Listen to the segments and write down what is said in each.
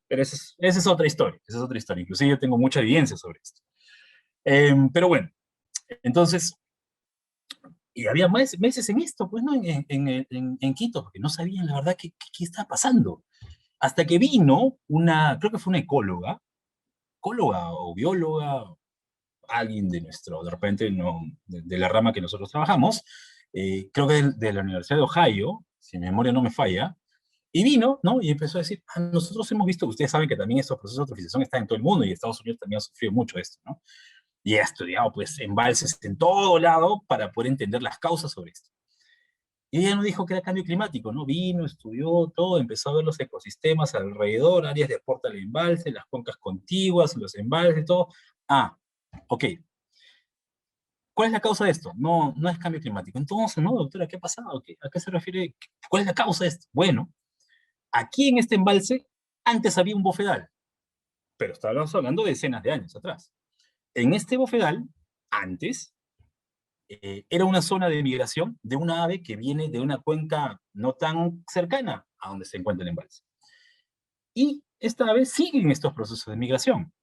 Pero esa es otra historia, esa es otra historia. Inclusive yo tengo mucha evidencia sobre esto. Pero bueno, entonces, y había meses en esto, pues, ¿no? En Quito, porque no sabían la verdad qué estaba pasando. Hasta que vino creo que fue una ecóloga o bióloga, alguien de de repente, no, de la rama que nosotros trabajamos, creo que de la Universidad de Ohio, si mi memoria no me falla, y vino, ¿no? Y empezó a decir, ah, nosotros hemos visto, ustedes saben que también estos procesos de eutrofización están en todo el mundo y Estados Unidos también ha sufrido mucho esto, ¿no? Y ha estudiado, pues, embalses en todo lado para poder entender las causas sobre esto. Y ella no dijo que era cambio climático, ¿no? Vino, estudió todo, empezó a ver los ecosistemas alrededor, áreas de aporte al embalse, las cuencas contiguas, los embalses, todo. Ah, ok. ¿Cuál es la causa de esto? No, no es cambio climático. Entonces, no, doctora, ¿qué ha pasado? ¿A qué se refiere? ¿Cuál es la causa de esto? Bueno, aquí en este embalse antes había un bofedal, pero estábamos hablando de decenas de años atrás. En este bofedal, antes, era una zona de migración de una ave que viene de una cuenca no tan cercana a donde se encuentra el embalse. Y esta ave sigue en estos procesos de migración.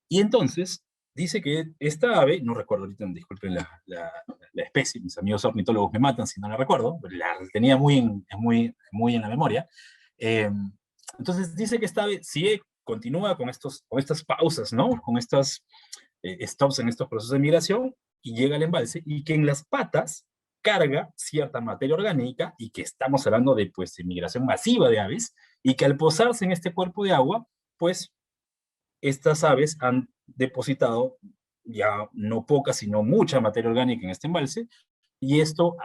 Y entonces dice que esta ave, no recuerdo ahorita, disculpen la especie, mis amigos ornitólogos me matan si no la recuerdo, la tenía muy en la memoria. Eh, entonces dice que esta ave sigue, continúa con estas pausas, ¿no? Con estas stops en estos procesos de migración y llega al embalse y que en las patas carga cierta materia orgánica y que estamos hablando de, pues, de migración masiva de aves y que al posarse en este cuerpo de agua, pues estas aves han depositado ya no poca, sino mucha materia orgánica en este embalse, y esto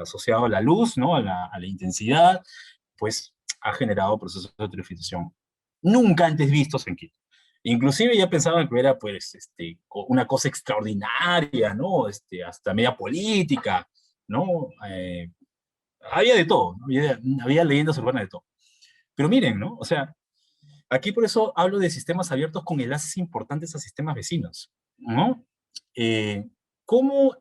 asociado a la luz, ¿no? A la intensidad, pues ha generado procesos de eutrofización nunca antes vistos en Quito. Inclusive ya pensaban que era pues una cosa extraordinaria, ¿no? Hasta media política, ¿no? Había de todo, ¿no? Había leyendas urbanas de todo. Pero miren, ¿no? O sea, aquí por eso hablo de sistemas abiertos con enlaces importantes a sistemas vecinos, ¿no? Eh, ¿Cómo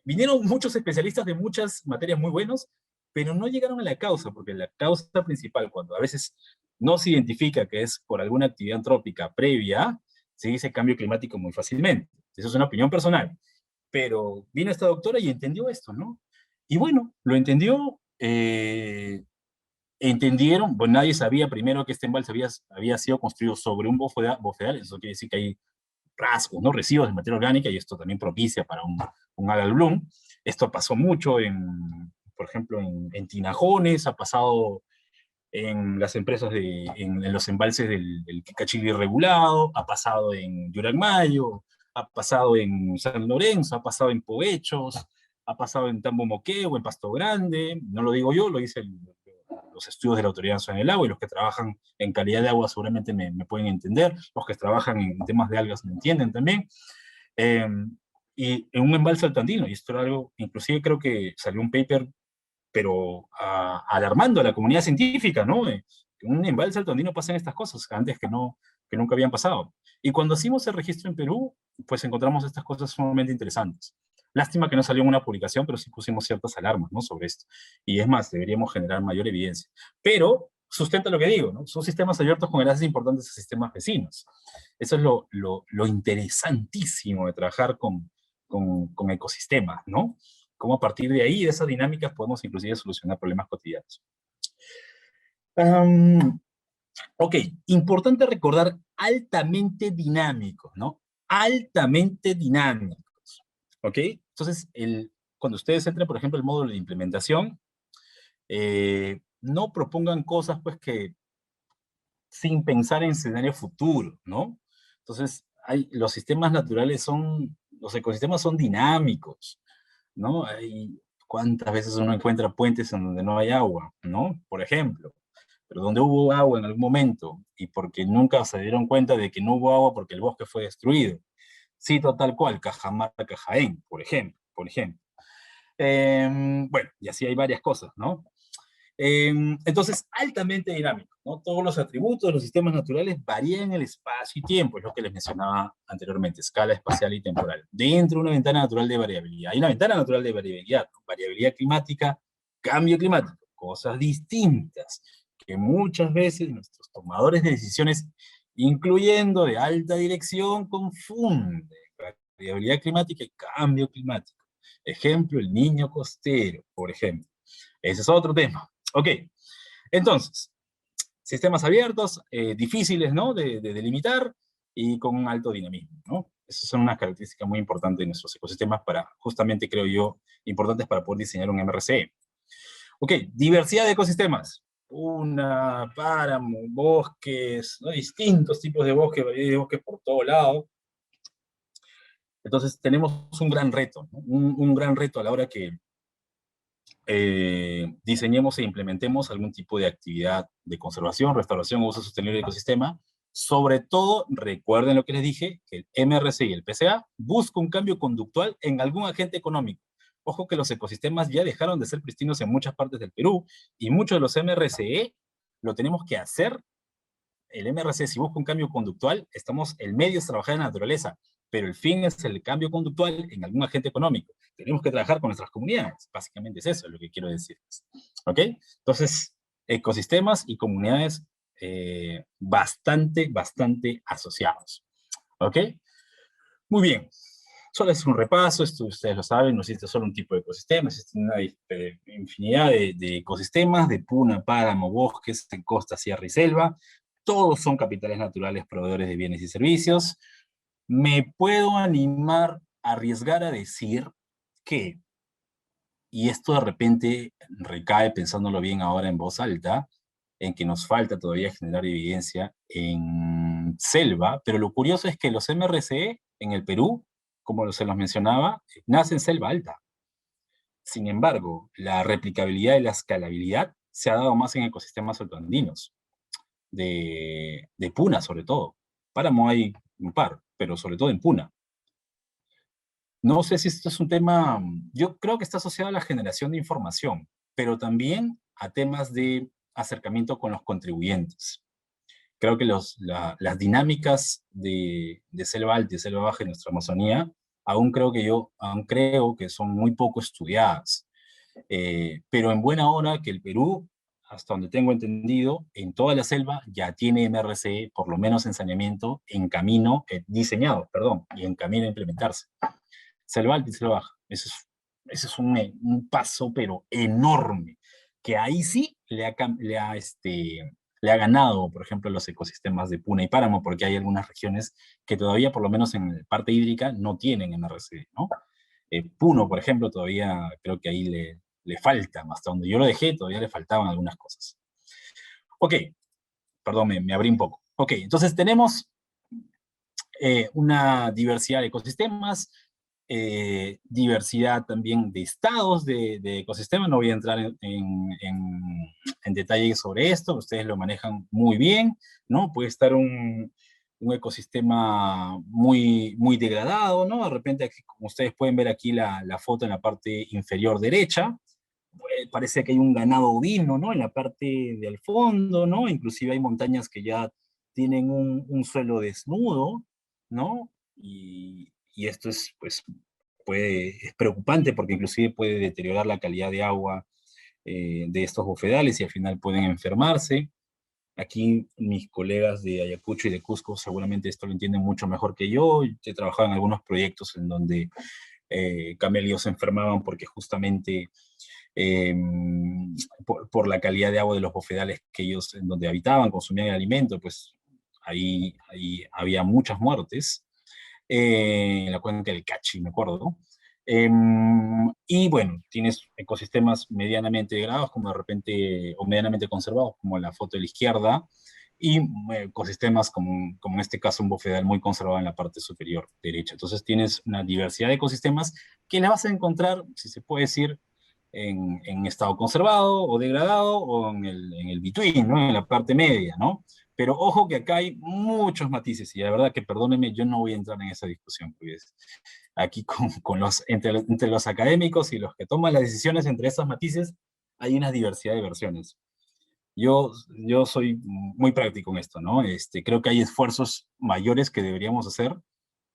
vinieron muchos especialistas de muchas materias muy buenos, pero no llegaron a la causa, porque la causa principal, cuando a veces no se identifica que es por alguna actividad antrópica previa, se dice cambio climático muy fácilmente. Eso es una opinión personal. Pero vino esta doctora y entendió esto, ¿no? Y bueno, lo entendió, entendieron, pues nadie sabía primero que este embalse había sido construido sobre un bofedal, eso quiere decir que hay rasgos, ¿no? Residuos de materia orgánica, y esto también propicia para un algal bloom. Esto pasó mucho por ejemplo, en Tinajones, ha pasado en las empresas en los embalses del Cachigui regulado, ha pasado en Yuragmayo, ha pasado en San Lorenzo, ha pasado en Povechos, ha pasado en Tambo Moqueo, en Pasto Grande, no lo digo yo, lo dice los estudios de la Autoridad Nacional del Agua, y los que trabajan en calidad de agua seguramente me pueden entender, los que trabajan en temas de algas me entienden también. Eh, y en un embalse altandino, y esto era algo, inclusive creo que salió un paper, pero alarmando a la comunidad científica, ¿no? Que en un embalse altandino pasan estas cosas, antes que nunca habían pasado. Y cuando hicimos el registro en Perú, pues encontramos estas cosas sumamente interesantes. Lástima que no salió en una publicación, pero sí pusimos ciertas alarmas, ¿no? Sobre esto. Y es más, deberíamos generar mayor evidencia. Pero sustenta lo que digo, ¿no? Son sistemas abiertos con enlaces importantes a sistemas vecinos. Eso es lo interesantísimo de trabajar con ecosistemas, ¿no? Cómo a partir de ahí, de esas dinámicas, podemos inclusive solucionar problemas cotidianos. Um, ok, importante recordar altamente dinámicos, ¿no? Altamente dinámicos, ¿ok? Entonces, cuando ustedes entren, por ejemplo, el módulo de implementación, no propongan cosas, pues, que sin pensar en escenario futuro, ¿no? Entonces, los sistemas naturales los ecosistemas son dinámicos, ¿no? ¿Cuántas veces uno encuentra puentes en donde no hay agua, ¿no? Por ejemplo, pero donde hubo agua en algún momento y porque nunca se dieron cuenta de que no hubo agua porque el bosque fue destruido. Cito tal cual, Cajamarca, Cajaén, por ejemplo. Bueno, y así hay varias cosas, ¿no? Entonces, altamente dinámico, ¿no? Todos los atributos de los sistemas naturales varían en el espacio y tiempo, es lo que les mencionaba anteriormente, escala espacial y temporal, dentro de una ventana natural de variabilidad. Hay una ventana natural de variabilidad, ¿no? Variabilidad climática, cambio climático, cosas distintas. que muchas veces nuestros tomadores de decisiones, incluyendo de alta dirección, confunden variabilidad climática y cambio climático. Ejemplo, el niño costero, por ejemplo. Ese es otro tema. Ok, entonces, sistemas abiertos, difíciles, ¿no?, de delimitar y con un alto dinamismo, ¿no? Esas son unas características muy importantes de nuestros ecosistemas para, justamente, creo yo, importantes para poder diseñar un MRC. Ok, diversidad de ecosistemas. Una, páramo, bosques, ¿no?, distintos tipos de bosques, variedad de bosques por todo lado. Entonces tenemos un gran reto, ¿no? Un gran reto a la hora que diseñemos e implementemos algún tipo de actividad de conservación, restauración o uso sostenible del ecosistema. Sobre todo, recuerden lo que les dije, que el MRC y el PCA buscan un cambio conductual en algún agente económico. Ojo que los ecosistemas ya dejaron de ser pristinos en muchas partes del Perú, y muchos de los MRCE lo tenemos que hacer. El MRC, si busca un cambio conductual, el medio es trabajar en la naturaleza, pero el fin es el cambio conductual en algún agente económico. Tenemos que trabajar con nuestras comunidades, básicamente es eso lo que quiero decirles. ¿Ok? Entonces, ecosistemas y comunidades bastante asociados. ¿Ok? Muy bien. Solo es un repaso, esto ustedes lo saben, no existe solo un tipo de ecosistema, existe una infinidad de ecosistemas, de puna, páramo, bosques, en costa, sierra y selva. Todos son capitales naturales proveedores de bienes y servicios. Me puedo animar a arriesgar a decir que, y esto de repente recae pensándolo bien ahora en voz alta, en que nos falta todavía generar evidencia en selva, pero lo curioso es que los MRCE en el Perú, como se los mencionaba, nacen en selva alta. Sin embargo, la replicabilidad y la escalabilidad se ha dado más en ecosistemas altoandinos, de puna sobre todo. Páramo hay un par, pero sobre todo en puna. No sé si esto es un tema, yo creo que está asociado a la generación de información, pero también a temas de acercamiento con los contribuyentes. Creo que las dinámicas de selva alta y selva baja en nuestra Amazonía, aún creo que son muy poco estudiadas. Pero en buena hora que el Perú, hasta donde tengo entendido, en toda la selva ya tiene MRC, por lo menos en saneamiento, diseñado, perdón, y en camino a implementarse. Selva alta y selva baja. Ese es un paso, pero enorme, que ahí sí le ha ganado, por ejemplo, los ecosistemas de puna y páramo, porque hay algunas regiones que todavía, por lo menos en la parte hídrica, no tienen MRC, ¿no? Puno, por ejemplo, todavía creo que ahí le falta, hasta donde yo lo dejé, todavía le faltaban algunas cosas. Ok, perdón, me abrí un poco. Ok, entonces tenemos una diversidad de ecosistemas, diversidad también de estados de ecosistemas. No voy a entrar en detalles sobre esto, ustedes lo manejan muy bien, ¿no? Puede estar un ecosistema muy degradado, ¿no? De repente, aquí, como ustedes pueden ver aquí la foto en la parte inferior derecha, parece que hay un ganado ovino, ¿no?, en la parte del fondo, ¿no? Inclusive hay montañas que ya tienen un suelo desnudo, ¿no? Y esto es, pues, es preocupante porque inclusive puede deteriorar la calidad de agua de estos bofedales y al final pueden enfermarse. Aquí mis colegas de Ayacucho y de Cusco seguramente esto lo entienden mucho mejor que yo. He trabajado en algunos proyectos en donde camellos se enfermaban porque justamente eh, por la calidad de agua de los bofedales que ellos en donde habitaban, consumían el alimento, pues ahí había muchas muertes. En la cuenca del Cachi, me acuerdo, ¿no? Y bueno, tienes ecosistemas medianamente degradados, como de repente, o medianamente conservados, como la foto de la izquierda, y ecosistemas como en este caso un bofedal muy conservado en la parte superior derecha. Entonces tienes una diversidad de ecosistemas que la vas a encontrar, si se puede decir, en estado conservado o degradado o en el between, ¿no? En la parte media, ¿no? Pero ojo que acá hay muchos matices y la verdad que perdónenme, yo no voy a entrar en esa discusión, pues aquí entre los académicos y los que toman las decisiones entre esos matices hay una diversidad de versiones. Yo soy muy práctico en esto, ¿no? Creo que hay esfuerzos mayores que deberíamos hacer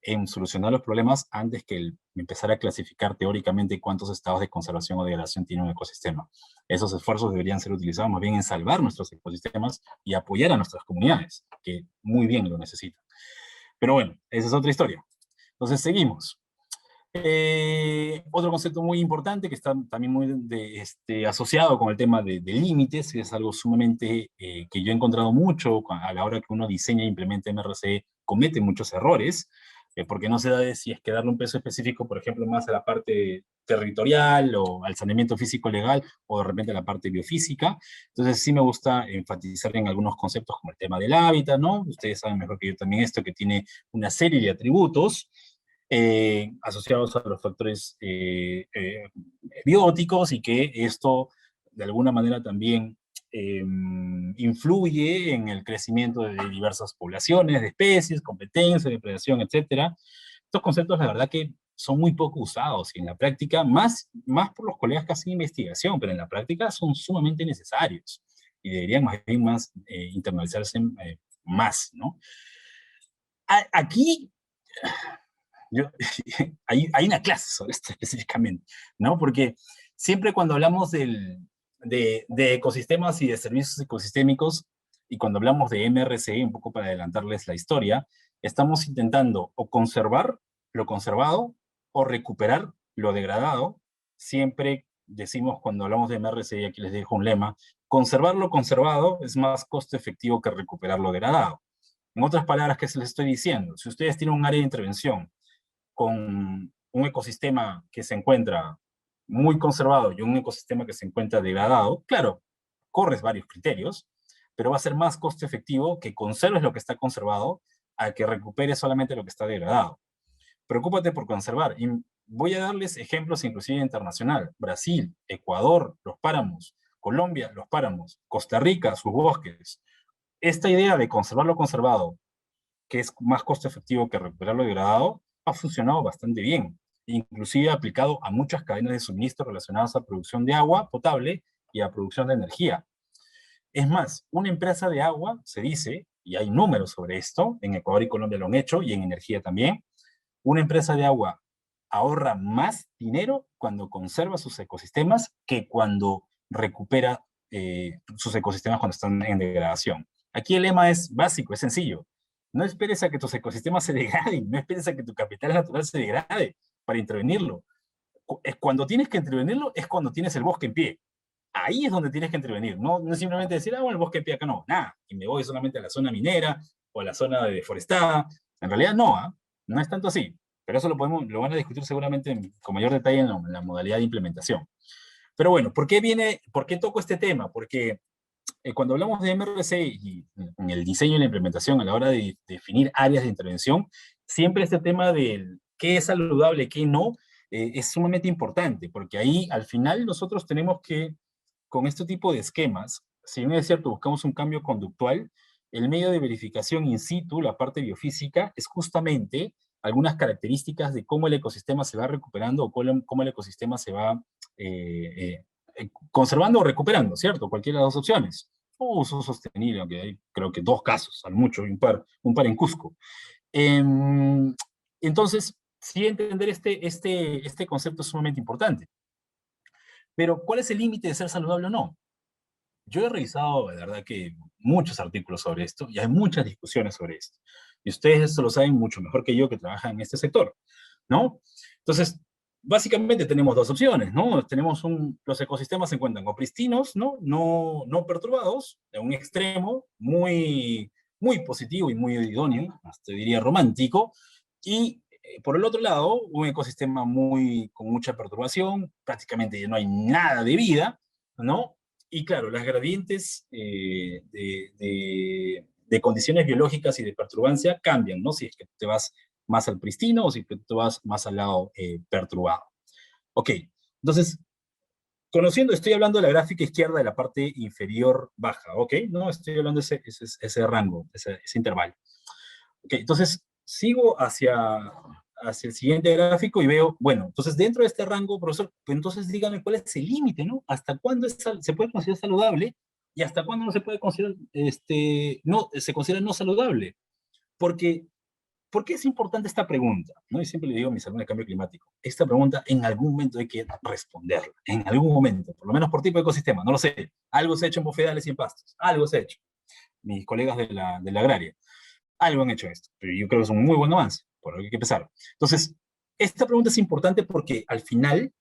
en solucionar los problemas antes que empezar a clasificar teóricamente cuántos estados de conservación o degradación tiene un ecosistema. Esos esfuerzos deberían ser utilizados más bien en salvar nuestros ecosistemas y apoyar a nuestras comunidades, que muy bien lo necesitan. Pero bueno, esa es otra historia. Entonces, seguimos. Otro concepto muy importante que está también muy asociado con el tema de límites, que es algo sumamente que yo he encontrado mucho a la hora que uno diseña e implementa MRC, comete muchos errores, porque no se da de si es que darle un peso específico, por ejemplo, más a la parte territorial o al saneamiento físico legal o de repente a la parte biofísica. Entonces sí me gusta enfatizar en algunos conceptos como el tema del hábitat, ¿no? Ustedes saben mejor que yo también esto, que tiene una serie de atributos asociados a los factores bióticos y que esto de alguna manera también influye en el crecimiento de diversas poblaciones, de especies, competencia, depredación, etcétera. Estos conceptos, la verdad que son muy poco usados y en la práctica, más por los colegas que hacen investigación, pero en la práctica son sumamente necesarios y deberían más bien más internalizarse más, ¿no? Aquí yo, hay una clase sobre esto específicamente, ¿no? Porque siempre cuando hablamos de ecosistemas y de servicios ecosistémicos, y cuando hablamos de MRC, un poco para adelantarles la historia, estamos intentando o conservar lo conservado o recuperar lo degradado. Siempre decimos cuando hablamos de MRC, y aquí les dejo un lema, conservar lo conservado es más costo efectivo que recuperar lo degradado. En otras palabras, ¿qué se les estoy diciendo? Si ustedes tienen un área de intervención con un ecosistema que se encuentra muy conservado y un ecosistema que se encuentra degradado, claro, corres varios criterios, pero va a ser más costo efectivo que conserves lo que está conservado a que recuperes solamente lo que está degradado. Preocúpate por conservar. Y voy a darles ejemplos inclusive internacional. Brasil, Ecuador, los páramos. Colombia, los páramos. Costa Rica, sus bosques. Esta idea de conservar lo conservado, que es más costo efectivo que recuperar lo degradado, ha funcionado bastante bien, inclusive aplicado a muchas cadenas de suministro relacionadas a producción de agua potable y a producción de energía. Es más, una empresa de agua, se dice, y hay números sobre esto, en Ecuador y Colombia lo han hecho, y en energía también, una empresa de agua ahorra más dinero cuando conserva sus ecosistemas que cuando recupera sus ecosistemas cuando están en degradación. Aquí el lema es básico, es sencillo. No esperes a que tus ecosistemas se degraden, no esperes a que tu capital natural se degrade para intervenirlo. Cuando tienes que intervenirlo es cuando tienes el bosque en pie. Ahí es donde tienes que intervenir. No, no es simplemente decir, bueno, el bosque en pie acá no, nada, y me voy solamente a la zona minera o a la zona deforestada. En realidad no, no es tanto así. Pero eso lo van a discutir seguramente con mayor detalle en la modalidad de implementación. Pero bueno, ¿por qué toco este tema? Porque cuando hablamos de MRC y en el diseño y la implementación a la hora de definir áreas de intervención, siempre este tema de qué es saludable, qué no, es sumamente importante, porque ahí al final nosotros tenemos que, con este tipo de esquemas, si bien es cierto, buscamos un cambio conductual, el medio de verificación in situ, la parte biofísica, es justamente algunas características de cómo el ecosistema se va recuperando o cómo el ecosistema se va conservando o recuperando, ¿cierto? Cualquiera de las dos opciones. O uso sostenible, aunque hay creo que dos casos, al mucho, y un par en Cusco. Entonces, sí entender este concepto es sumamente importante. Pero, ¿cuál es el límite de ser saludable o no? Yo he revisado, de verdad, que muchos artículos sobre esto y hay muchas discusiones sobre esto. Y ustedes esto lo saben mucho mejor que yo que trabajan en este sector, ¿no? Entonces, básicamente tenemos dos opciones, ¿no? Los ecosistemas se encuentran o pristinos, ¿no? No perturbados, en un extremo muy positivo y muy idóneo, hasta diría romántico, y por el otro lado, un ecosistema con mucha perturbación, prácticamente ya no hay nada de vida, ¿no? Y claro, las gradientes de condiciones biológicas y de perturbancia cambian, ¿no? Si es que te vas más al pristino o si te vas más al lado perturbado. Ok, entonces, estoy hablando de la gráfica izquierda de la parte inferior baja, ¿ok? No estoy hablando de ese rango, ese intervalo. Ok, entonces sigo hacia el siguiente gráfico y veo, bueno, entonces dentro de este rango, profesor, pues entonces dígame cuál es el límite, ¿no? ¿Hasta cuándo se puede considerar saludable y hasta cuándo no se puede considerar, no, se considera no saludable? Porque ¿Por qué es importante esta pregunta? ¿No? Y siempre le digo a mis alumnos de cambio climático, esta pregunta en algún momento hay que responderla, en algún momento, por lo menos por tipo de ecosistema, no lo sé. Algo se ha hecho en bofedales y en pastos, algo se ha hecho. Mis colegas de la agraria, algo han hecho esto, pero yo creo que es un muy buen avance, por lo que hay que empezar. Entonces, esta pregunta es importante porque al final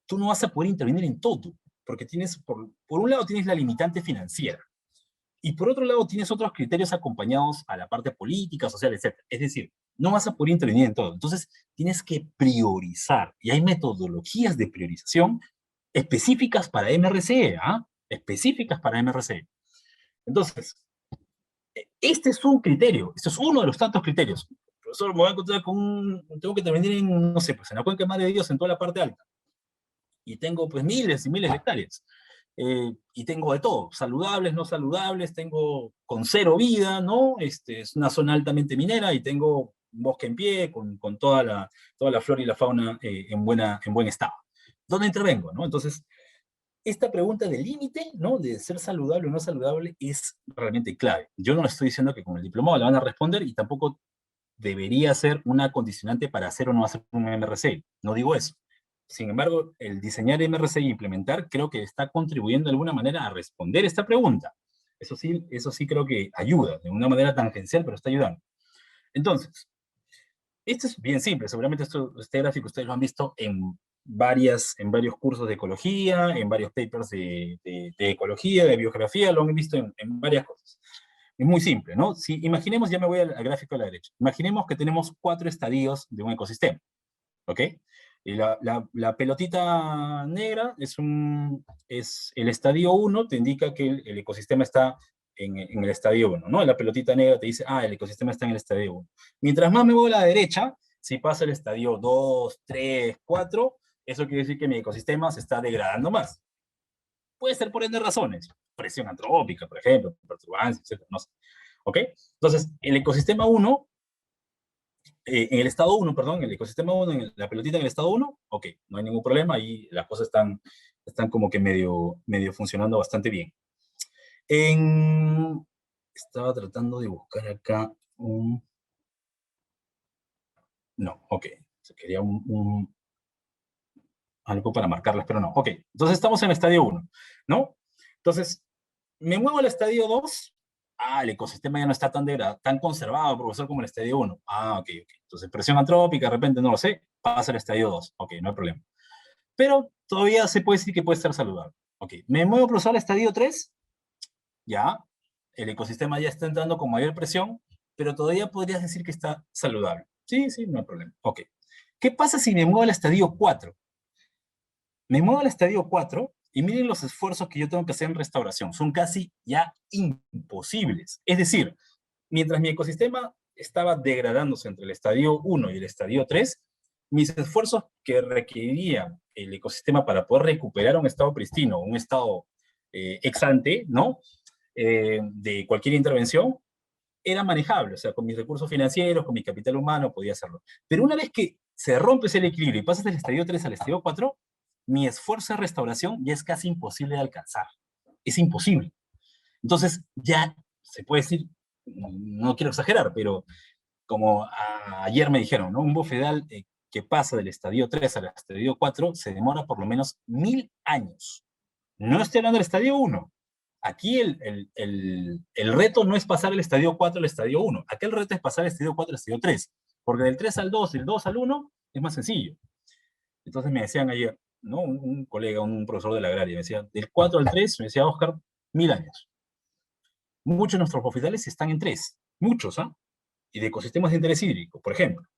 tú no vas a poder intervenir en todo, porque tienes, por un lado tienes la limitante financiera, y por otro lado, tienes otros criterios acompañados a la parte política, social, etc. Es decir, no vas a poder intervenir en todo. Entonces, tienes que priorizar. Y hay metodologías de priorización específicas para MRC, ¿ah? Específicas para MRC. Entonces, este es un criterio. Este es uno de los tantos criterios. Profesor, me voy a encontrar con tengo que intervenir en, no sé, pues en la cuenca de Madre de Dios, en toda la parte alta. Y tengo pues miles y miles de hectáreas. Y tengo de todo, saludables, no saludables, tengo con cero vida, ¿no? Es una zona altamente minera y tengo un bosque en pie con toda la flora y la fauna en buen estado. ¿Dónde intervengo, no? Entonces, esta pregunta del límite, ¿no? De ser saludable o no saludable es realmente clave. Yo no le estoy diciendo que con el diplomado le van a responder y tampoco debería ser una condicionante para hacer o no hacer un MRC. No digo eso. Sin embargo, el diseñar MRC y implementar creo que está contribuyendo de alguna manera a responder esta pregunta. Eso sí creo que ayuda, de una manera tangencial, pero está ayudando. Entonces, esto es bien simple. Seguramente este gráfico ustedes lo han visto en varios cursos de ecología, en varios papers de ecología, de biogeografía, lo han visto en varias cosas. Es muy simple, ¿no? Si imaginemos, ya me voy al gráfico de la derecha, imaginemos que tenemos 4 estadios de un ecosistema, ¿ok? Y la pelotita negra es el estadio 1, te indica que el ecosistema está en el estadio 1, ¿no? La pelotita negra te dice, el ecosistema está en el estadio 1. Mientras más me voy a la derecha, si pasa el estadio 2, 3, 4, eso quiere decir que mi ecosistema se está degradando más. Puede ser por N razones, presión antrópica, por ejemplo, perturbancias, etc. No sé. ¿Ok? Entonces, el ecosistema 1, en el estado 1, perdón, el ecosistema 1, la pelotita en el estado 1, ok, no hay ningún problema, ahí las cosas están como que medio funcionando bastante bien. Estaba tratando de buscar acá un... No, ok, quería algo para marcarlas, pero no. Ok, entonces estamos en el estadio 1, ¿no? Entonces, me muevo al estadio 2. El ecosistema ya no está tan conservado, profesor, como el estadio 1. Ok. Entonces, presión antrópica, de repente, no lo sé, pasa al estadio 2. Ok, no hay problema. Pero todavía se puede decir que puede estar saludable. Ok, me muevo, profesor, al estadio 3. Ya, el ecosistema ya está entrando con mayor presión, pero todavía podrías decir que está saludable. Sí, sí, no hay problema. Ok. ¿Qué pasa si me muevo al estadio 4? Me muevo al estadio 4 y miren los esfuerzos que yo tengo que hacer en restauración. Son casi ya imposibles. Es decir, mientras mi ecosistema estaba degradándose entre el estadio 1 y el estadio 3, mis esfuerzos que requería el ecosistema para poder recuperar un estado pristino, un estado ex ante, ¿no? De cualquier intervención, era manejable. O sea, con mis recursos financieros, con mi capital humano, podía hacerlo. Pero una vez que se rompe ese equilibrio y pasas del estadio 3 al estadio 4, mi esfuerzo de restauración ya es casi imposible de alcanzar. Es imposible. Entonces, ya se puede decir, no quiero exagerar, pero como ayer me dijeron, ¿no? Un bofedal que pasa del estadio 3 al estadio 4 se demora por lo menos 1000 años. No estoy hablando del estadio 1. Aquí el reto no es pasar el estadio 4 al estadio 1. Aquí el reto es pasar el estadio 4 al estadio 3. Porque del 3 al 2, del 2 al 1 es más sencillo. Entonces me decían ayer, ¿no? Un colega, un profesor de la agraria, me decía, del 4 al 3, me decía, Oscar, 1000 años. Muchos de nuestros bofedales están en 3. Muchos, ¿ah? Y de ecosistemas de interés hídrico, por ejemplo.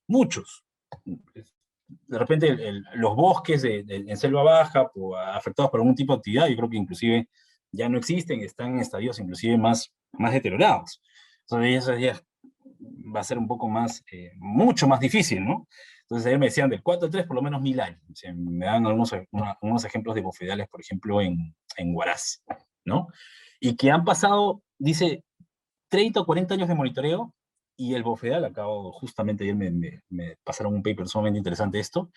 Muchos. De repente los bosques en selva baja afectados por algún tipo de actividad, yo creo que inclusive ya no existen, están en estadios inclusive más deteriorados. Entonces eso ya va a ser un poco mucho más difícil, ¿no? Entonces ayer me decían del 4 al 3 por lo menos 1000 años. O sea, me dan unos ejemplos de bofedales, por ejemplo, en Huaraz, ¿no? Y que han pasado, dice, 30 o 40 años de monitoreo y el bofedal, justamente ayer me pasaron un paper sumamente interesante esto,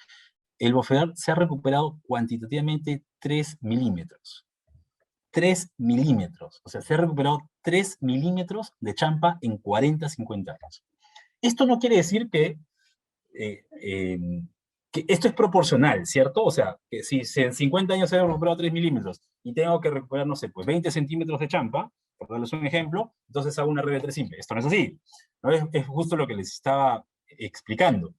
el bofedal se ha recuperado cuantitativamente 3 milímetros. 3 milímetros. O sea, se ha recuperado 3 milímetros de champa en 40, 50 años. Esto no quiere decir eh, eh, que esto es proporcional, ¿cierto? O sea, que si en 50 años he recuperado 3 milímetros y tengo que recuperar, no sé, pues 20 centímetros de champa, por darles un ejemplo, entonces hago una regla de 3 simple. Esto no es así. ¿No? Es justo lo que les estaba explicando.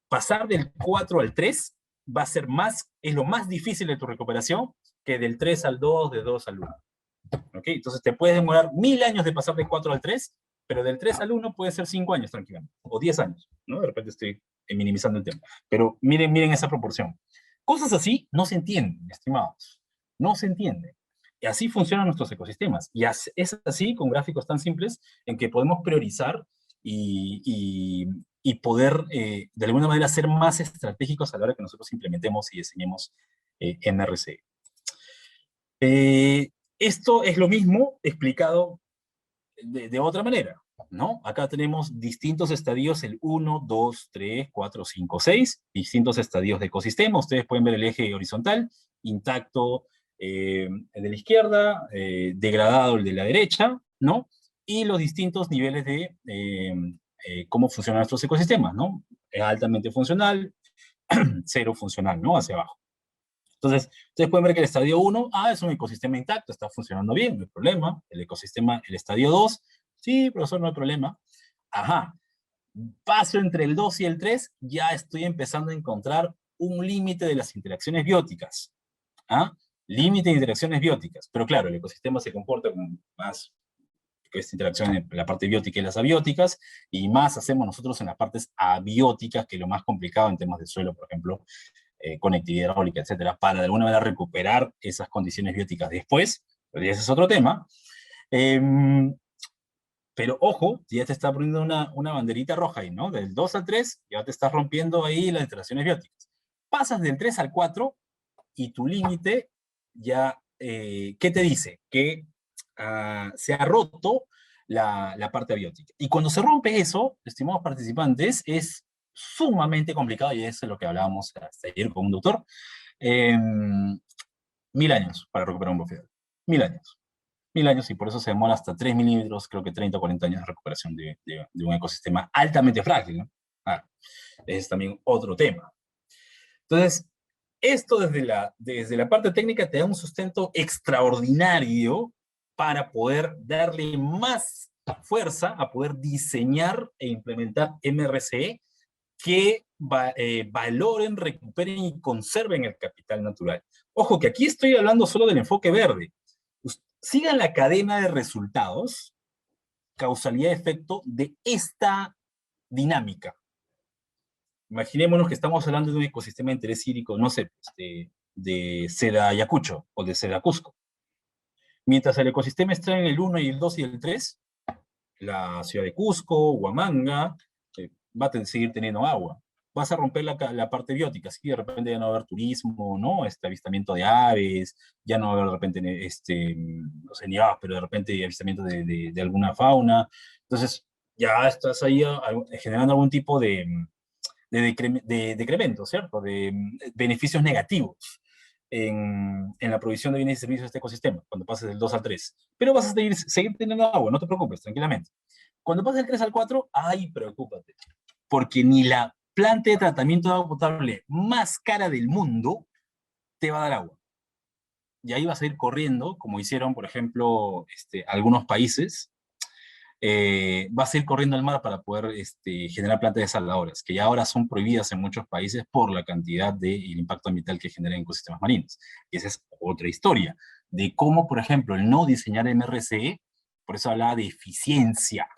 Pasar del 4 al 3 va a ser más, es lo más difícil de tu recuperación que del 3 al 2, de 2 al 1. ¿Okay? Entonces te puedes demorar 1000 años de pasar del 4 al 3, pero del 3 al 1 puede ser 5 años tranquilamente, o 10 años, ¿no? De repente estoy minimizando el tema. Pero miren esa proporción. Cosas así no se entienden, estimados. No se entienden. Y así funcionan nuestros ecosistemas. Y es así con gráficos tan simples en que podemos priorizar y poder, de alguna manera, ser más estratégicos a la hora que nosotros implementemos y diseñemos MRC. Esto es lo mismo explicado de otra manera, ¿no? Acá tenemos distintos estadios, el 1, 2, 3, 4, 5, 6, distintos estadios de ecosistema. Ustedes pueden ver el eje horizontal, intacto el de la izquierda, degradado el de la derecha, ¿no? Y los distintos niveles de cómo funcionan nuestros ecosistemas, ¿no? Altamente funcional, cero funcional, ¿no? Hacia abajo. Entonces, ustedes pueden ver que el estadio 1, es un ecosistema intacto, está funcionando bien, no hay problema. El ecosistema, el estadio 2, sí, profesor, no hay problema. Ajá, paso entre el 2 y el 3, ya estoy empezando a encontrar un límite de las interacciones bióticas. ¿Ah? Límite de interacciones bióticas. Pero claro, el ecosistema se comporta como más que esta interacción en la parte biótica y las abióticas, y más hacemos nosotros en las partes abióticas, que es lo más complicado en temas de suelo, por ejemplo, conectividad hidráulica, etcétera, para de alguna manera recuperar esas condiciones bióticas después, pero ese es otro tema. Eh, pero ojo, ya te está poniendo una banderita roja ahí, ¿no? Del 2 al 3, ya te estás rompiendo ahí las interacciones bióticas. Pasas del 3 al 4 y tu límite ya, ¿qué te dice? Que se ha roto la parte abiótica. Y cuando se rompe eso, estimados participantes, es sumamente complicado, y eso es lo que hablábamos hasta ayer con un doctor. 1000 años para recuperar un bofedal. 1000 años. 1000 años, y por eso se demora hasta 3 milímetros, creo que 30 o 40 años de recuperación de un ecosistema altamente frágil, ¿no? Ese es también otro tema. Entonces, esto desde la parte técnica te da un sustento extraordinario para poder darle más fuerza a poder diseñar e implementar MRCE que valoren, recuperen y conserven el capital natural. Ojo, que aquí estoy hablando solo del enfoque verde. Sigan la cadena de resultados, causalidad-efecto de esta dinámica. Imaginémonos que estamos hablando de un ecosistema de interés hídrico, no sé, de Seda Ayacucho o de Seda Cusco. Mientras el ecosistema está en el 1 y el 2 y el 3, la ciudad de Cusco, Huamanga, va a seguir teniendo agua. Vas a romper la parte biótica, ¿sí? De repente ya no va a haber turismo, ¿no? Avistamiento de aves, ya no va a haber de repente, no sé, ni aves, pero de repente avistamiento de alguna fauna. Entonces, ya estás ahí generando algún tipo de decremento, ¿cierto? De beneficios negativos en la provisión de bienes y servicios de este ecosistema, cuando pases del 2 al 3. Pero vas a seguir teniendo agua, no te preocupes, tranquilamente. Cuando pases del 3 al 4, ¡ay, preocúpate! Porque ni la planta de tratamiento de agua potable más cara del mundo te va a dar agua. Y ahí vas a ir corriendo, como hicieron, por ejemplo, algunos países, vas a ir corriendo al mar para poder generar plantas desaladoras, que ya ahora son prohibidas en muchos países por la cantidad de y el impacto ambiental que generan en ecosistemas marinos. Y esa es otra historia, de cómo, por ejemplo, el no diseñar MRCE, por eso hablaba de eficiencia,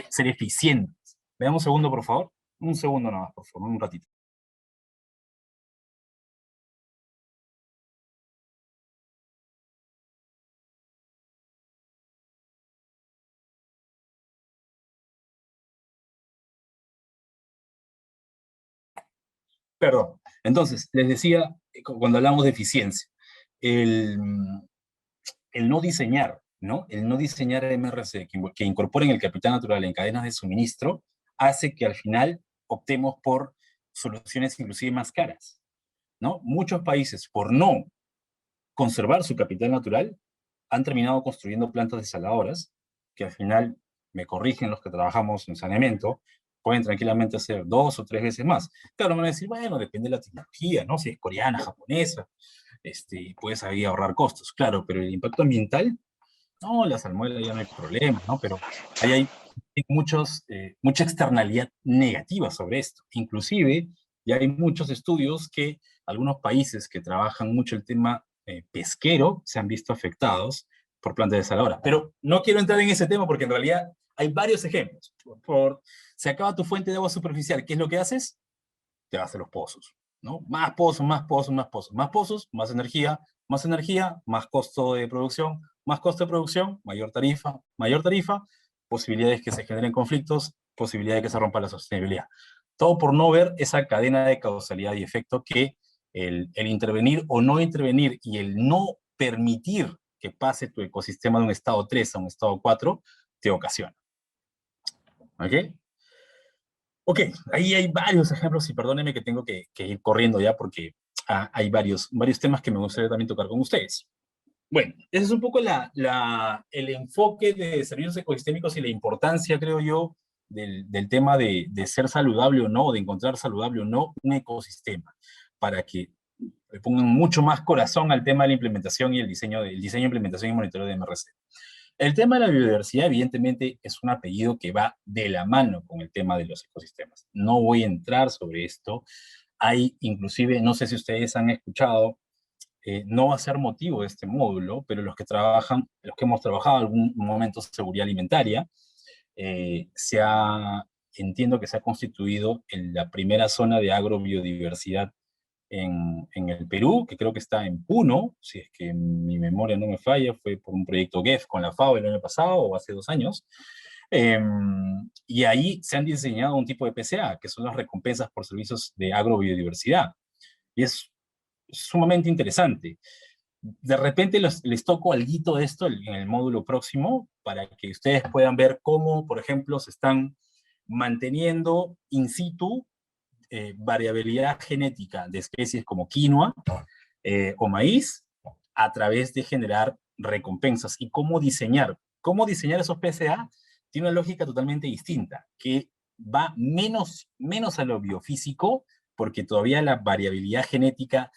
ser eficientes. Veamos un segundo, por favor. Un segundo nada más, por favor, un ratito. Perdón. Entonces, les decía, cuando hablamos de eficiencia, el, el no diseñar, ¿no? El no diseñar MRC que incorporen el capital natural en cadenas de suministro hace que al final optemos por soluciones inclusive más caras, ¿no? Muchos países, por no conservar su capital natural, han terminado construyendo plantas desaladoras que al final me corrigen los que trabajamos en saneamiento, pueden tranquilamente hacer 2 o 3 veces más. Claro, me van a decir, bueno, depende de la tecnología, ¿no? Si es coreana, japonesa, puedes ahí ahorrar costos, claro, pero el impacto ambiental, no, la salmuera ya no hay problema, ¿no? Pero ahí hay mucha externalidad negativa sobre esto. Inclusive, ya hay muchos estudios que algunos países que trabajan mucho el tema pesquero se han visto afectados por plantas desaladoras. Pero no quiero entrar en ese tema porque en realidad hay varios ejemplos. Se acaba tu fuente de agua superficial, ¿qué es lo que haces? Te vas a los pozos, ¿no? Más pozos, más pozos, más pozos, más pozos, más energía, más costo de producción, mayor tarifa, posibilidades que se generen conflictos, posibilidades de que se rompa la sostenibilidad. Todo por no ver esa cadena de causalidad y efecto que el intervenir o no intervenir y el no permitir que pase tu ecosistema de un estado 3 a un estado 4 te ocasiona. ¿Ok? Ok, ahí hay varios ejemplos y perdónenme que tengo que ir corriendo ya porque hay varios temas que me gustaría también tocar con ustedes. Bueno, ese es un poco el enfoque de servicios ecosistémicos y la importancia, creo yo, del tema de ser saludable o no, de encontrar saludable o no un ecosistema, para que le pongan mucho más corazón al tema de la implementación y el diseño, implementación y monitoreo de MRC. El tema de la biodiversidad, evidentemente, es un apellido que va de la mano con el tema de los ecosistemas. No voy a entrar sobre esto. Hay, inclusive, no sé si ustedes han escuchado, no va a ser motivo de este módulo, pero los que hemos trabajado en algún momento seguridad alimentaria, entiendo que se ha constituido en la primera zona de agrobiodiversidad en el Perú, que creo que está en Puno, si es que mi memoria no me falla, fue por un proyecto GEF con la FAO el año pasado o hace 2 años. Y ahí se han diseñado un tipo de PCA, que son las recompensas por servicios de agrobiodiversidad. Y es sumamente interesante. De repente les toco alguito de esto en el módulo próximo para que ustedes puedan ver cómo, por ejemplo, se están manteniendo in situ variabilidad genética de especies como quinoa o maíz a través de generar recompensas y cómo diseñar esos PCA tiene una lógica totalmente distinta, que va menos a lo biofísico, porque todavía la variabilidad genética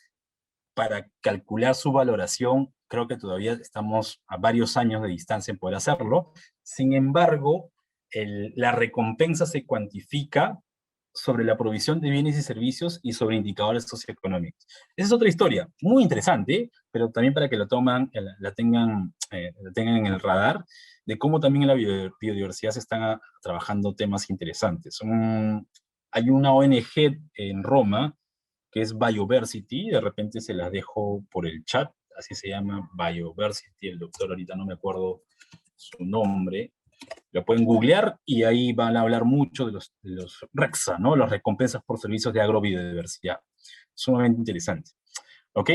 para calcular su valoración, creo que todavía estamos a varios años de distancia en poder hacerlo. Sin embargo, la recompensa se cuantifica sobre la provisión de bienes y servicios y sobre indicadores socioeconómicos. Esa es otra historia, muy interesante, pero también para que la tengan en el radar, de cómo también en la biodiversidad se están trabajando temas interesantes. Hay una ONG en Roma que es Bioversity, de repente se las dejo por el chat, así se llama Bioversity, el doctor ahorita no me acuerdo su nombre, lo pueden googlear y ahí van a hablar mucho de los REXA, ¿no? Las recompensas por servicios de agrobiodiversidad. Sumamente interesante. ¿Ok?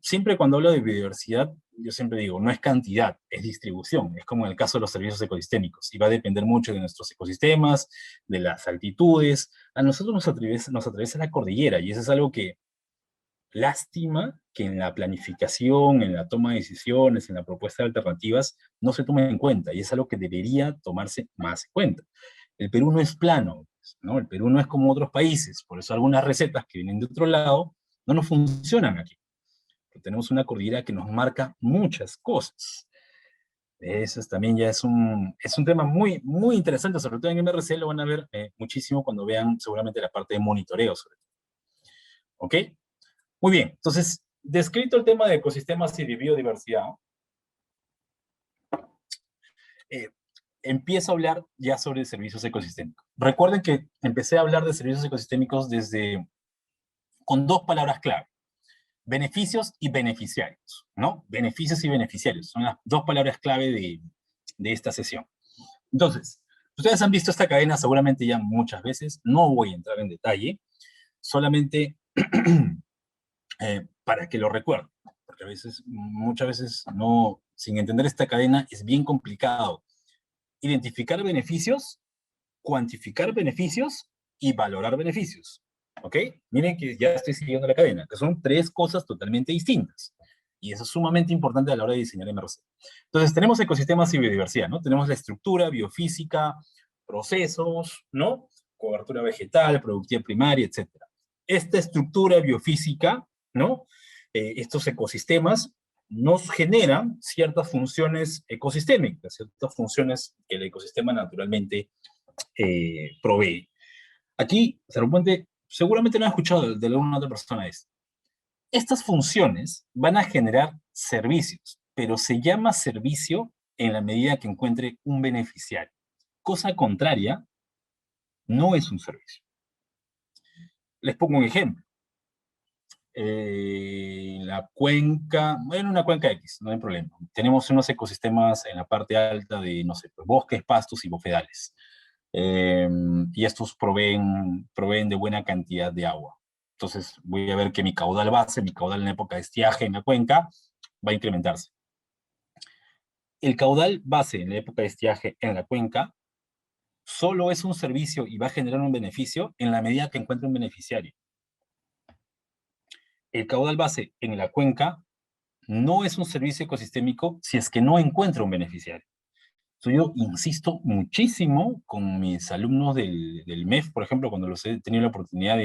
Siempre cuando hablo de biodiversidad, yo siempre digo, no es cantidad, es distribución. Es como en el caso de los servicios ecosistémicos. Y va a depender mucho de nuestros ecosistemas, de las altitudes. A nosotros nos atraviesa la cordillera y eso es algo que lástima que en la planificación, en la toma de decisiones, en la propuesta de alternativas, no se tome en cuenta, y es algo que debería tomarse más en cuenta. El Perú no es plano, ¿no? El Perú no es como otros países, por eso algunas recetas que vienen de otro lado no nos funcionan aquí. Pero tenemos una cordillera que nos marca muchas cosas. Eso también ya es un tema muy, muy interesante, sobre todo en MRC lo van a ver muchísimo cuando vean seguramente la parte de monitoreo, sobre todo. ¿Ok? Muy bien, entonces, descrito el tema de ecosistemas y de biodiversidad, eh, empiezo a hablar ya sobre servicios ecosistémicos. Recuerden que empecé a hablar de servicios ecosistémicos con 2 palabras clave, beneficios y beneficiarios, ¿no? Beneficios y beneficiarios, son las 2 palabras clave de esta sesión. Entonces, ustedes han visto esta cadena seguramente ya muchas veces, no voy a entrar en detalle, solamente para que lo recuerden, porque muchas veces no, sin entender esta cadena es bien complicado identificar beneficios, cuantificar beneficios y valorar beneficios. ¿Ok? Miren que ya estoy siguiendo la cadena, que son 3 cosas totalmente distintas. Y eso es sumamente importante a la hora de diseñar MRC. Entonces, tenemos ecosistemas y biodiversidad, ¿no? Tenemos la estructura, biofísica, procesos, ¿no? Cobertura vegetal, productividad primaria, etcétera. Esta estructura biofísica, ¿no? Estos ecosistemas nos generan ciertas funciones ecosistémicas, ciertas funciones que el ecosistema naturalmente provee. Aquí, Puente seguramente no ha escuchado de alguna otra persona esto. Estas funciones van a generar servicios, pero se llama servicio en la medida que encuentre un beneficiario. Cosa contraria, no es un servicio. Les pongo un ejemplo. En la cuenca, bueno, una cuenca X, no hay problema. Tenemos unos ecosistemas en la parte alta de, no sé, pues, bosques, pastos y bofedales. Y estos proveen de buena cantidad de agua. Entonces voy a ver que mi caudal base, mi caudal en época de estiaje en la cuenca, va a incrementarse. El caudal base en la época de estiaje en la cuenca solo es un servicio y va a generar un beneficio en la medida que encuentre un beneficiario. El caudal base en la cuenca no es un servicio ecosistémico si es que no encuentra un beneficiario. Entonces yo insisto muchísimo con mis alumnos del MEF, por ejemplo, cuando los he tenido la oportunidad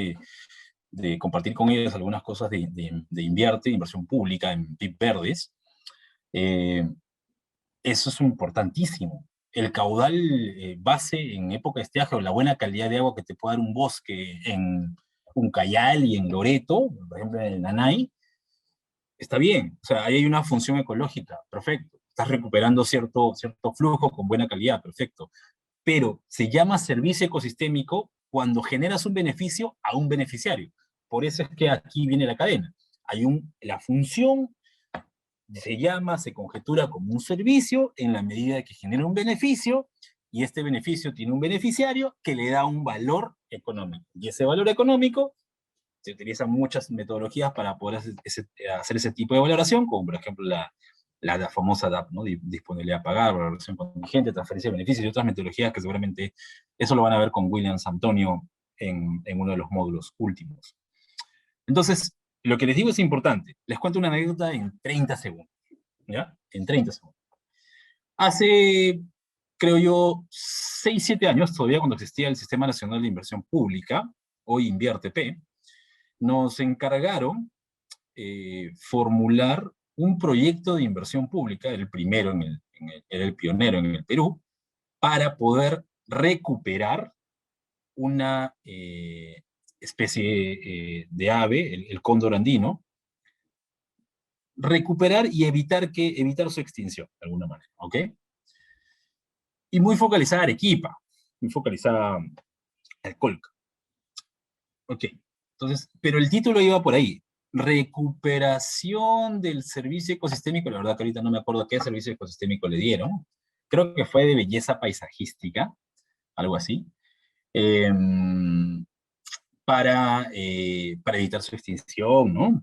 de compartir con ellos algunas cosas de inversión pública en PIB verdes. Eso es importantísimo. El caudal base en época de estiaje o la buena calidad de agua que te puede dar un bosque en Uncayali y en Loreto, por ejemplo en el Nanay, está bien. O sea, ahí hay una función ecológica, perfecto. Estás recuperando cierto flujo con buena calidad, perfecto. Pero se llama servicio ecosistémico cuando generas un beneficio a un beneficiario. Por eso es que aquí viene la cadena. La función se conjetura como un servicio en la medida que genera un beneficio y este beneficio tiene un beneficiario que le da un valor económico. Y ese valor económico se utilizan muchas metodologías para poder hacer ese tipo de valoración, como por ejemplo la famosa DAP, ¿no? Disponibilidad a pagar, valoración contingente, transferencia de beneficios y otras metodologías que seguramente eso lo van a ver con Williams Antonio en uno de los módulos últimos. Entonces, lo que les digo es importante. Les cuento una anécdota en 30 segundos. ¿Ya? En 30 segundos. Hace, creo yo, 6, 7 años, todavía cuando existía el Sistema Nacional de Inversión Pública, hoy InvierteP, nos encargaron formular un proyecto de inversión pública, el primero, era el pionero en el Perú, para poder recuperar una especie de ave, el cóndor andino, recuperar y evitar su extinción, de alguna manera, ¿ok? Y muy focalizada a Arequipa, muy focalizada al Colca. Ok, entonces, pero el título iba por ahí, recuperación del servicio ecosistémico, la verdad que ahorita no me acuerdo qué servicio ecosistémico le dieron, creo que fue de belleza paisajística, algo así, eh, para evitar su extinción, ¿no?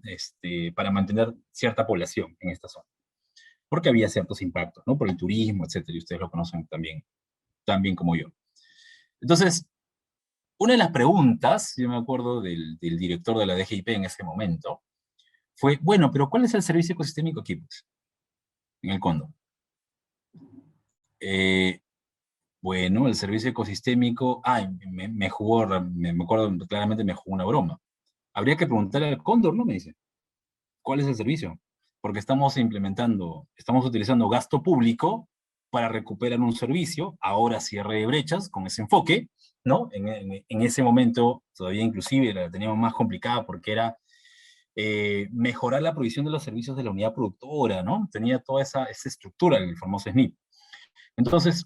Para mantener cierta población en esta zona, porque había ciertos impactos, ¿no? Por el turismo, etcétera, y ustedes lo conocen también, tan bien como yo. Entonces, una de las preguntas, yo me acuerdo del director de la DGIP en ese momento, fue, bueno, pero ¿cuál es el servicio ecosistémico aquí, pues, en el Cóndor? Eh, bueno, el servicio ecosistémico, me jugó, me acuerdo claramente, me jugó una broma. Habría que preguntarle al Cóndor, ¿no? Me dice, ¿cuál es el servicio? Porque estamos utilizando gasto público para recuperar un servicio, ahora cierre de brechas con ese enfoque, ¿no? En ese momento todavía inclusive la teníamos más complicada porque era mejorar la provisión de los servicios de la unidad productora, ¿no? Tenía toda esa estructura, el famoso SNIP. Entonces,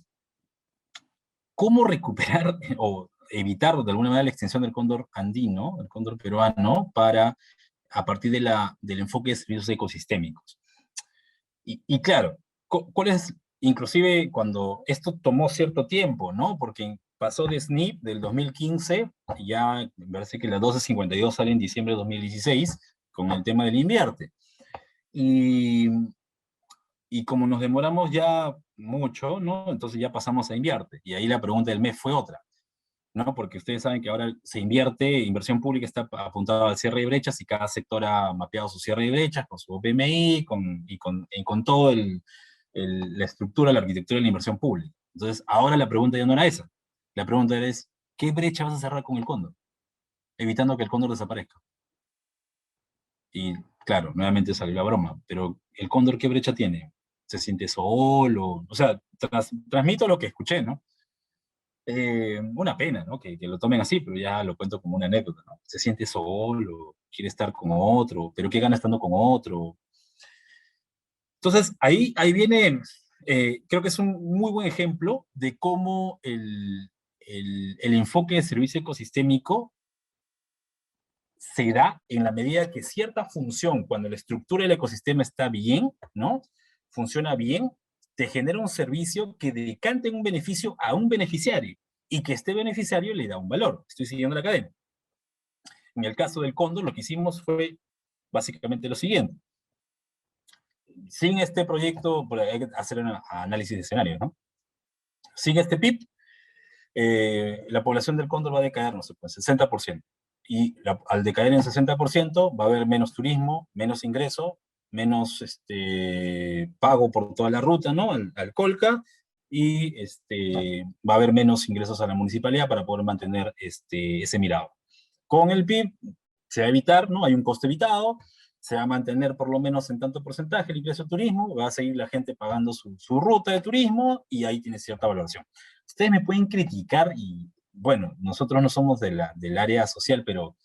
¿cómo recuperar o evitar de alguna manera la extensión del cóndor andino, el cóndor peruano, a partir del enfoque de servicios ecosistémicos? Y claro, ¿cuál es, inclusive cuando esto tomó cierto tiempo, ¿no? Porque pasó de SNIP del 2015, y ya me parece que la 1252 sale en diciembre de 2016, con el tema del invierte. Y, y como nos demoramos ya mucho, ¿no? Entonces ya pasamos a invierte. Y ahí la pregunta del mes fue otra. ¿no? Porque ustedes saben que ahora se invierte, inversión pública está apuntada al cierre de brechas y cada sector ha mapeado su cierre de brechas con su OPMI y con todo la estructura, la arquitectura de la inversión pública. Entonces, ahora la pregunta ya no era esa. La pregunta es, ¿qué brecha vas a cerrar con el cóndor? Evitando que el cóndor desaparezca. Y claro, nuevamente salió la broma, pero ¿el cóndor qué brecha tiene? ¿Se siente solo? O sea, transmito lo que escuché, ¿no? Una pena, ¿no? Que lo tomen así, pero ya lo cuento como una anécdota, ¿no? Se siente solo, quiere estar con otro, pero ¿qué gana estando con otro? Entonces, ahí viene, creo que es un muy buen ejemplo de cómo el enfoque de servicio ecosistémico se da en la medida que cierta función, cuando la estructura del ecosistema está bien, ¿no? Funciona bien, te genera un servicio que decante un beneficio a un beneficiario y que este beneficiario le da un valor. Estoy siguiendo la cadena. En el caso del cóndor, lo que hicimos fue básicamente lo siguiente. Sin este proyecto, hay que hacer un análisis de escenarios, ¿no? Sin este PIB, la población del cóndor va a decaer, no sé, pues 60%. Y al decaer en 60% va a haber menos turismo, menos ingreso, menos pago por toda la ruta, ¿no? Al Colca, y va a haber menos ingresos a la municipalidad para poder mantener ese mirado. Con el PIB se va a evitar, ¿no? Hay un coste evitado, se va a mantener por lo menos en tanto porcentaje el ingreso de turismo, va a seguir la gente pagando su ruta de turismo y ahí tiene cierta valoración. Ustedes me pueden criticar y, bueno, nosotros no somos del área social, pero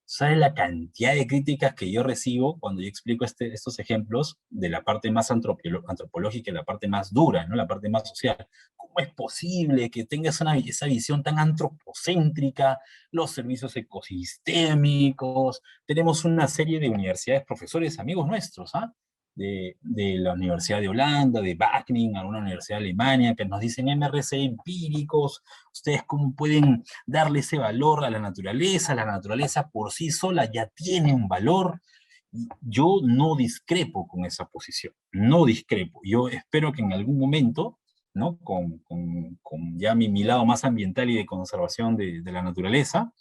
¿sabes la cantidad de críticas que yo recibo cuando yo explico estos ejemplos de la parte más antropológica y la parte más dura, ¿no? La parte más social? ¿Cómo es posible que tengas esa visión tan antropocéntrica, los servicios ecosistémicos? Tenemos una serie de universidades, profesores, amigos nuestros, ¿ah? De la Universidad de Holanda, de Wageningen, alguna universidad de Alemania, que nos dicen MRC empíricos, ustedes cómo pueden darle ese valor a la naturaleza por sí sola ya tiene un valor. Yo no discrepo con esa posición, no discrepo. Yo espero que en algún momento, ¿no? Con ya mi lado más ambiental y de conservación de la naturaleza,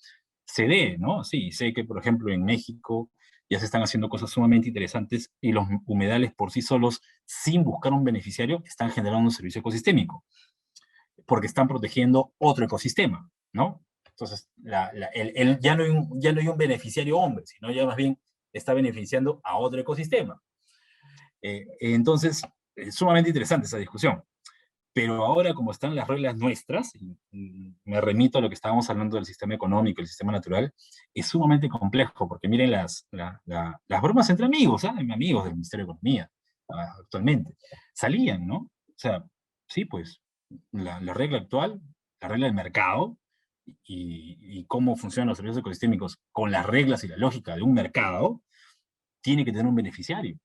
se dé, ¿no? Sí, sé que, por ejemplo, en México ya se están haciendo cosas sumamente interesantes y los humedales por sí solos, sin buscar un beneficiario, están generando un servicio ecosistémico porque están protegiendo otro ecosistema, ¿no? Entonces, ya no hay un beneficiario hombre, sino ya más bien está beneficiando a otro ecosistema. Entonces, es sumamente interesante esa discusión. Pero ahora, como están las reglas nuestras, y me remito a lo que estábamos hablando del sistema económico, el sistema natural, es sumamente complejo, porque miren las bromas entre amigos, ¿eh? Amigos del Ministerio de Economía, actualmente, salían, ¿no? O sea, sí, pues, la regla actual, la regla del mercado, y cómo funcionan los servicios ecosistémicos con las reglas y la lógica de un mercado, tiene que tener un beneficiario.